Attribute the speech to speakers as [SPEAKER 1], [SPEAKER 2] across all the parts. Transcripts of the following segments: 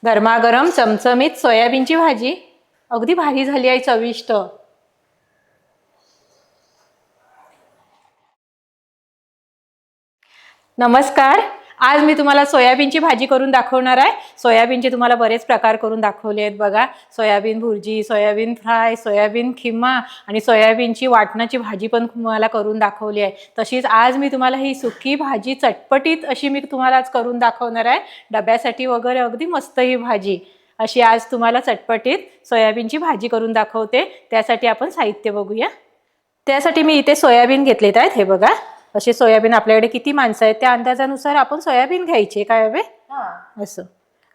[SPEAKER 1] गरमागरम चमचमीत सोयाबीनची भाजी अगदी भारी झाली आहे, चविष्ट. नमस्कार. आज मी तुम्हाला सोयाबीनची भाजी करून दाखवणार आहे. सोयाबीनचे तुम्हाला बरेच प्रकार करून दाखवले आहेत बघा. Soybean bhurji, soybean fry, soybean keema आणि सोयाबीनची वाटणाची भाजी पण तुम्हाला करून दाखवली आहे. तशीच आज मी तुम्हाला ही सुकी भाजी चटपटीत अशी मी तुम्हाला आज करून दाखवणार आहे. डब्यासाठी वगैरे अगदी मस्त ही भाजी. अशी आज तुम्हाला चटपटीत सोयाबीनची भाजी करून दाखवते. त्यासाठी आपण साहित्य बघूया. त्यासाठी मी इथे सोयाबीन घेतलेत आहेत. हे बघा, असे सोयाबीन आपल्याकडे किती माणसं आहेत त्या अंदाजानुसार आपण सोयाबीन घ्यायचे काय हवे असं.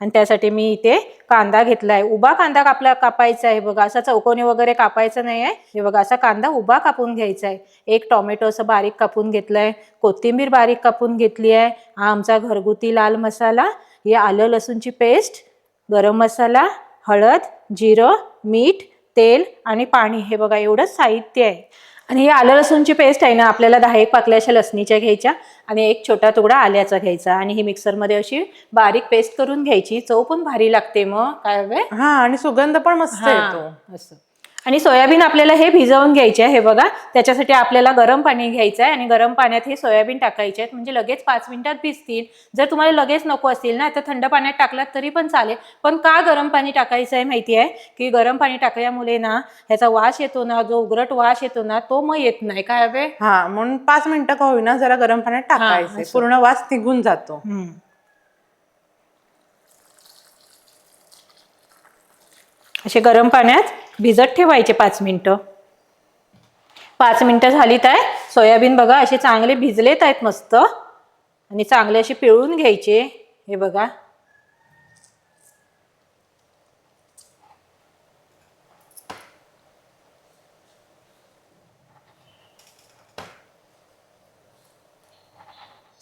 [SPEAKER 1] आणि त्यासाठी मी इथे कांदा घेतलाय. उभा कांदा आपला कापायचा आहे बघा, असा चौकोनी वगैरे कापायचा नाही आहे. हे बघा, असा कांदा उभा कापून घ्यायचा आहे. एक टोमॅटो असं बारीक कापून घेतलाय. कोथिंबीर बारीक कापून घेतली आहे. हा आमचा घरगुती लाल मसाला, हे आलं लसूणची पेस्ट, गरम मसाला, हळद, जिरं, मीठ, तेल आणि पाणी. हे बघा, एवढंच साहित्य आहे. आणि ही आलं लसूणची पेस्ट आहे ना, आपल्याला 10 पाकल्या अशा लसणीच्या घ्यायच्या आणि एक छोटा तुकडा आल्याचा घ्यायचा आणि ही मिक्सरमध्ये अशी बारीक पेस्ट करून घ्यायची. चव पण भारी लागते मग काय हवे.
[SPEAKER 2] हा, आणि सुगंध पण मस्त येतो
[SPEAKER 1] असं. आणि सोयाबीन आपल्याला हे भिजवून घ्यायचे आहे. हे बघा, त्याच्यासाठी आपल्याला गरम पाणी घ्यायचं आहे आणि गरम पाण्यात हे सोयाबीन टाकायचे आहेत, म्हणजे लगेच 5 मिनिटात भिजतील. जर तुम्हाला लगेच नको असतील ना तर थंड पाण्यात टाकलात तरी पण चालेल. पण का गरम पाणी टाकायचं आहे माहिती आहे की गरम पाणी टाकल्यामुळे ना ह्याचा वास येतो ना, जो उग्रट वास येतो ना तो मग येत नाही काय हवे.
[SPEAKER 2] हा, म्हणून 5 मिनिटं का होईना जरा गरम पाण्यात टाकायचे, पूर्ण वास निघून जातो.
[SPEAKER 1] असे गरम पाण्यात भिजत ठेवायचे 5 मिनिटं. 5 मिनिटं झालीत आहे. सोयाबीन बघा असे चांगले भिजलेत आहेत मस्त आणि चांगले असे पिळून घ्यायचे. हे बघा,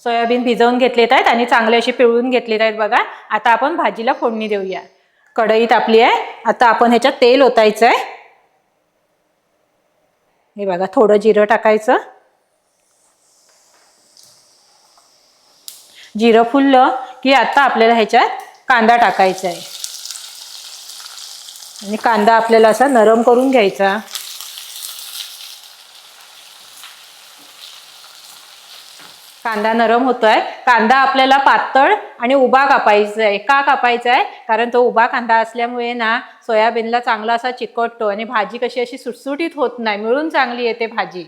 [SPEAKER 1] सोयाबीन भिजवून घेतलेत आहेत आणि चांगले असे पिळून घेतलेत आहेत बघा. आता आपण भाजीला फोडणी देऊया. कढईत आपली आहे. आता आपण ह्याच्यात तेल ओतायचं आहे. हे बघा, थोडं जिरं टाकायचं. जिरं फुललं की आता आपल्याला ह्याच्यात कांदा टाकायचा आहे आणि कांदा आपल्याला असा नरम करून घ्यायचा. कांदा नरम होतोय. कांदा आपल्याला पातळ आणि उभा कापायचा आहे. का कापायचा आहे? कारण तो उभा कांदा असल्यामुळे ना सोयाबीनला चांगला असा चिकटतो आणि भाजी कशी अशी सुटसुटीत होत नाही, मिळून चांगली येते भाजी.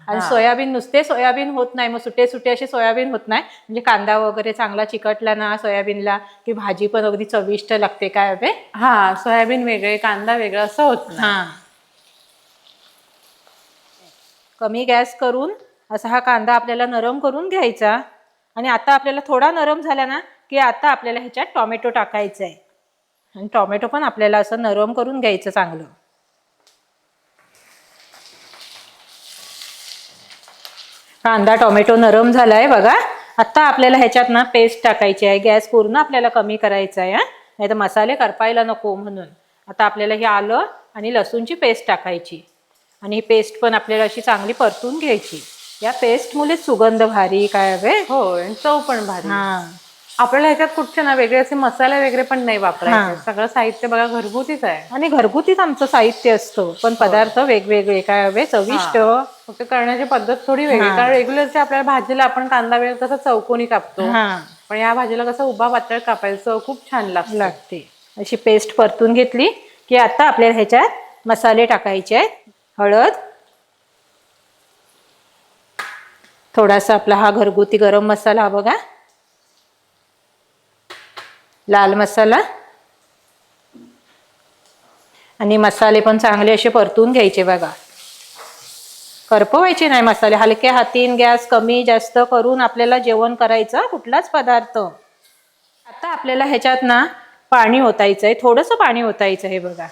[SPEAKER 1] आणि सोयाबीन नुसते सोयाबीन होत नाही, मग सुटे सुटे असे सोयाबीन होत नाही. म्हणजे कांदा वगैरे चांगला चिकटला ना सोयाबीनला की भाजी पण अगदी चविष्ट लागते काय हवे.
[SPEAKER 2] हा, सोयाबीन वेगळे कांदा वेगळा असं होत नाही.
[SPEAKER 1] कमी गॅस करून असा हा कांदा आपल्याला नरम करून घ्यायचा. आणि आता आपल्याला थोडा नरम झाला ना की आता आपल्याला ह्याच्यात टोमॅटो टाकायचा आहे आणि टोमॅटो पण आपल्याला असं नरम करून घ्यायचं चांगलं. कांदा टोमॅटो नरम झालाय बघा. आता आपल्याला ह्याच्यात ना पेस्ट टाकायची आहे. गॅस पूर्ण आपल्याला कमी करायचा आहे, नाही तर मसाले करपायला नको म्हणून. आता आपल्याला हे आलं आणि लसूणची पेस्ट टाकायची आणि ही पेस्ट पण आपल्याला अशी चांगली परतून घ्यायची. या पेस्ट मुळे सुगंध भारी काय हवे.
[SPEAKER 2] हो, चव पण भारी. आपल्याला ह्याच्यात कुठचे ना वेगळे असे मसाले वगैरे पण नाही वापरायचे. सगळं साहित्य बघा घरगुतीच आहे
[SPEAKER 1] आणि घरगुतीच आमचं साहित्य असतं, पण पदार्थ वेगवेगळे काय हवे चविष्ट.
[SPEAKER 2] फक्त करण्याची पद्धत थोडी वेगळी. कारण रेग्युलरच्या आपल्या भाजीला आपण कांदा वेळ कसं चौकोनी कापतो, पण या भाजीला कसं उभा पातळ कापायचं, खूप छान लागते.
[SPEAKER 1] अशी पेस्ट परतून घेतली की आता आपल्याला ह्याच्यात मसाले टाकायचे आहेत. हळद, थोडासा आपला हा घरगुती गरम मसाला बघा, लाल मसाला आणि मसाले पण चांगले असे परतून घ्यायचे बघा. करपवायचे नाही मसाले. हलक्या हातीन गॅस कमी जास्त करून आपल्याला जेवण करायचं कुठलाच पदार्थ. आता आपल्याला ह्याच्यात ना पाणी ओतायचं आहे. थोडंसं पाणी ओतायचं आहे बघा.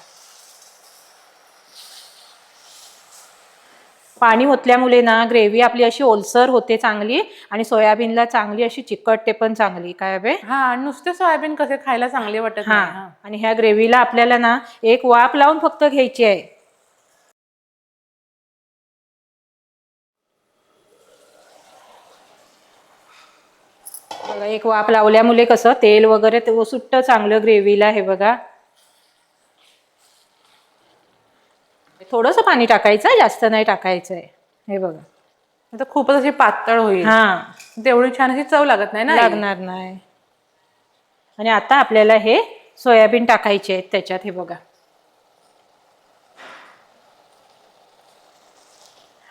[SPEAKER 1] पाणी ओतल्यामुळे ना ग्रेव्ही आपली अशी ओलसर होते चांगली आणि सोयाबीनला चांगली अशी चिकटते पण चांगली काय हवे.
[SPEAKER 2] हा, नुसते सोयाबीन कसे खायला चांगले वाटत नाही.
[SPEAKER 1] आणि ह्या ग्रेव्हीला आपल्याला ना एक वाफ लावून फक्त घ्यायची आहे. बघा, एक वाफ लावल्यामुळे कसं तेल वगैरे ते सुट्ट चांगलं ग्रेव्हीला. हे बघा, थोडंसं पाणी टाकायचं, जास्त नाही टाकायचंय. हे बघा,
[SPEAKER 2] आता खूपच अशी पातळ होईल.
[SPEAKER 1] हा,
[SPEAKER 2] तेवढी छान अशी चव लागत नाही ना.
[SPEAKER 1] लागणार नाही. आणि आता आपल्याला हे सोयाबीन टाकायचे आहेत त्याच्यात. हे बघा,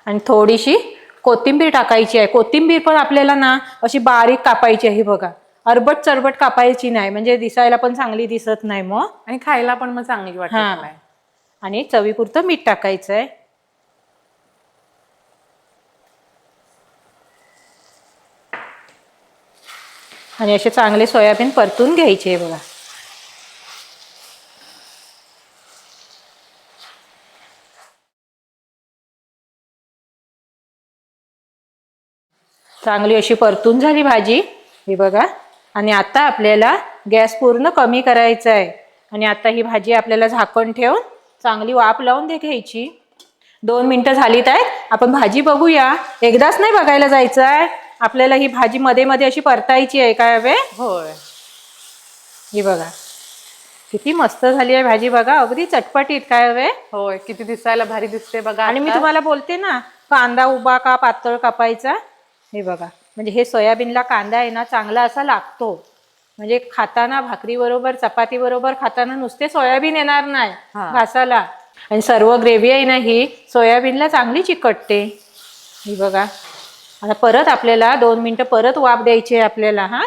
[SPEAKER 1] आणि थोडीशी कोथिंबीर टाकायची आहे. कोथिंबीर पण आपल्याला ना अशी बारीक कापायची आहे. बघा, अरबट चरबट कापायची नाही, म्हणजे दिसायला पण चांगली दिसत नाही मग,
[SPEAKER 2] आणि खायला पण मग चांगली वाटत नाही.
[SPEAKER 1] आणि चवीपुरतं मीठ टाकायचंय. आणि असे चांगले सोयाबीन परतून घ्यायचे. बघा, चांगली अशी परतून झाली भाजी. ही बघा, आणि आता आपल्याला गॅस पूर्ण कमी करायचा आहे. आणि आता ही भाजी आपल्याला झाकण ठेवून चांगली वाफ लावून घ्यायची. 2 मिनिटं झालीत आहेत. आपण भाजी बघूया. एकदाच नाही बघायला जायचं आहे आपल्याला, ही भाजी मध्ये मध्ये अशी परतायची आहे. काय हवे?
[SPEAKER 2] होय.
[SPEAKER 1] ही बघा, किती मस्त झाली आहे भाजी. बघा, अगदी चटपटीत. काय हवे?
[SPEAKER 2] होय, किती दिसायला भारी दिसते बघा.
[SPEAKER 1] आणि मी तुम्हाला बोलते ना, कांदा उभा का पातळ कापायचा. हे बघा, म्हणजे हे सोयाबीनला कांदा आहे ना चांगला असा लागतो, म्हणजे खाताना भाकरी बरोबर चपाती बरोबर खाताना नुसते सोयाबीन येणार नाही घासाला. आणि सर्व ग्रेव्ही आहे ना ही सोयाबीनला चांगली चिकटते. ही बघा, आता परत आपल्याला 2 मिनिटं परत वाफ द्यायची आहे आपल्याला. हा,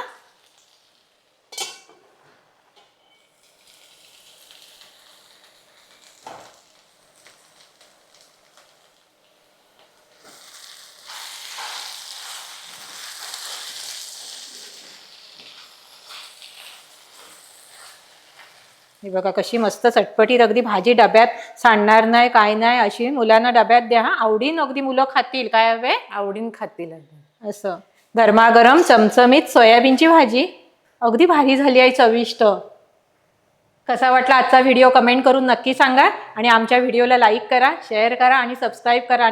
[SPEAKER 1] हे बघा, कशी मस्त चटपटीत अगदी भाजी. डब्यात सांडणार नाही, काय नाही, अशी मुलांना डब्यात द्या. हा, आवडीन अगदी मुलं खातील. काय हवे?
[SPEAKER 2] आवडीन खातील.
[SPEAKER 1] असं गरमागरम चमचमीत सोयाबीनची भाजी अगदी भारी झाली आहे, चविष्ट. कसा वाटला आजचा व्हिडिओ कमेंट करून नक्की सांगा. आणि आमच्या व्हिडिओला लाईक करा, शेअर करा आणि सबस्क्राईब करा.